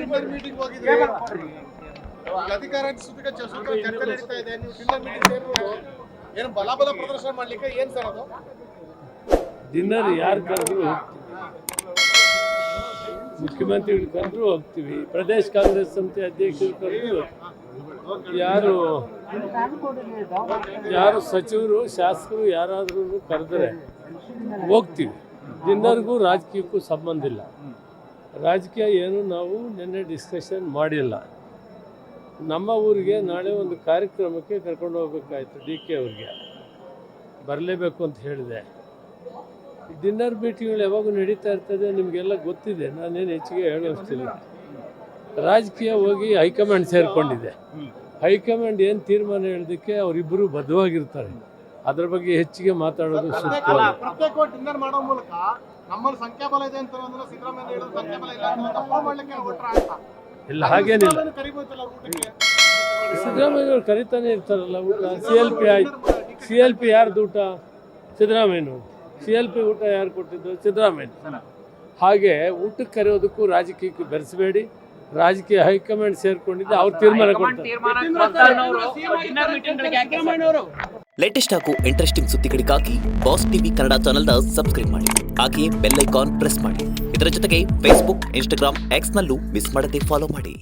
Dinner meeting ಹೋಗಿದ್ರಿ, ಅಧಿಕಾರ ಸುತ್ತಿಗೆ ಚರ್ಚೆ ನಡೀತಾ ಇದೆ, ನೀವು ಡಿನ್ನರ್ ಮೀಟಿಂಗ್ ಸೇರ್ಬೋದು ಏನು ಬಲ ಪ್ರದರ್ಶನ ಮಾಡ್ಲಿಕ್ಕೆ ಏನ್ ಸರ್ ಅದು? ಡಿನ್ನರ್ ಯಾರು ಕರೆದ್ರು ಮುಖ್ಯಮಂತ್ರಿಗಳು ಕರೆದ್ರು ಹೋಗ್ತೀವಿ, ಪ್ರದೇಶ ಕಾಂಗ್ರೆಸ್ ಸಮಿತಿ ಅಧ್ಯಕ್ಷರು ಕರೆದ್ರು ಯಾರು ಸಚಿವರು ಶಾಸಕರು ಯಾರಾದ್ರೂ ಕರೆದ್ರೆ ಹೋಗ್ತೀವಿ. ಡಿನ್ನರ್ಗೂ ರಾಜಕೀಯಕ್ಕೂ ಸಂಬಂಧ ಇಲ್ಲ. ರಾಜಕೀಯ ಏನು ನಾವು ನಿನ್ನೆ ಡಿಸ್ಕಷನ್ ಮಾಡಿಲ್ಲ. ನಮ್ಮ ಊರಿಗೆ ನಾಳೆ ಒಂದು ಕಾರ್ಯಕ್ರಮಕ್ಕೆ ಕರ್ಕೊಂಡು ಹೋಗ್ಬೇಕಾಯ್ತು, DK ಅವ್ರಿಗೆ ಬರಲೇಬೇಕು ಅಂತ ಹೇಳಿದೆ. ಡಿನ್ನರ್ ಮೀಟಿಂಗ್ಗಳು ಯಾವಾಗೂ ನಡೀತಾ ಇರ್ತದೆ, ನಿಮಗೆಲ್ಲ ಗೊತ್ತಿದೆ, ನಾನೇನು ಹೆಚ್ಚಿಗೆ ಹೇಳೋಷ್ಟಿಲ್ಲ. ರಾಜಕೀಯ ಹೋಗಿ ಹೈಕಮಾಂಡ್ ಸೇರಿಕೊಂಡಿದೆ. ಹೈಕಮಾಂಡ್ ಏನು ತೀರ್ಮಾನ ಹೇಳೋದಕ್ಕೆ ಅವರಿಬ್ಬರು ಬದ್ಧವಾಗಿರ್ತಾರೆ. ಅದ್ರ ಬಗ್ಗೆ ಹೆಚ್ಚಿಗೆ ಮಾತಾಡೋದು ಸೂಕ್ತವಲ್ಲ. ಪ್ರತ್ಯೇಕವಾಗಿ ಡಿನ್ನರ್ ಮಾಡೋ ಮೂಲಕ ನಮ್ಮಲ್ಲಿ ಸಂಖ್ಯಾಬಲ ಇದೆ ಅಂತ ಸಿದ್ದರಾಮಯ್ಯ ಹೇಳೋದು ಸಂಖ್ಯಾಬಲ ಇಲ್ಲ ಅಂತ ತಪ್ಪು ಮಾಡ್ಲಿಕ್ಕೆ ಹೊರಟ್ರ ಅಂತ ಇಲ್ಲ, ಹಾಗೇನಿಲ್ಲ. ಕರಿಬೋದಲ್ಲ ಊಟಕ್ಕೆ. ಸಿದ್ದರಾಮಯ್ಯವ್ರು ಕರಿತಾನೆ ಇರ್ತಾರಲ್ಲ ಊಟ. CLP ಯಾರ್ದು ಊಟ? ಸಿದ್ದರಾಮಯ್ಯನವರು. CLP ಊಟ ಯಾರು ಕೊಟ್ಟಿದ್ದು? ಸಿದ್ದರಾಮಯ್ಯ. ಹಾಗೆ ಊಟಕ್ಕೆ ಕರೆಯೋದಕ್ಕೂ ರಾಜಕೀಯಕ್ಕೂ ಬೆರೆಸಬೇಡಿ. ರಾಜಕೀಯ ಹೈಕಮಾಂಡ್ ಸೇರ್ಕೊಂಡಿದ್ದೆ, ಅವ್ರು ತೀರ್ಮಾನ ಕೊಡ್ತಾರೆ. ಲೇಟೆಸ್ಟ್ ಹಾಗೂ ಇಂಟ್ರೆಸ್ಟಿಂಗ್ ಸುದ್ದಿಗಳಿಗಾಗಿ ಬಾಸ್ ಟಿವಿ ಕನ್ನಡ ಚಾನೆಲ್ನ ಸಬ್ಸ್ಕ್ರೈಬ್ ಮಾಡಿ. ಹಾಗೆಯೇ ಬೆಲ್ ಐಕಾನ್ ಪ್ರೆಸ್ ಮಾಡಿ. ಇದರ ಜೊತೆಗೆ ಫೇಸ್ಬುಕ್, ಇನ್ಸ್ಟಾಗ್ರಾಮ್, ಎಕ್ಸ್ನಲ್ಲೂ ಮಿಸ್ ಮಾಡದೆ ಫಾಲೋ ಮಾಡಿ.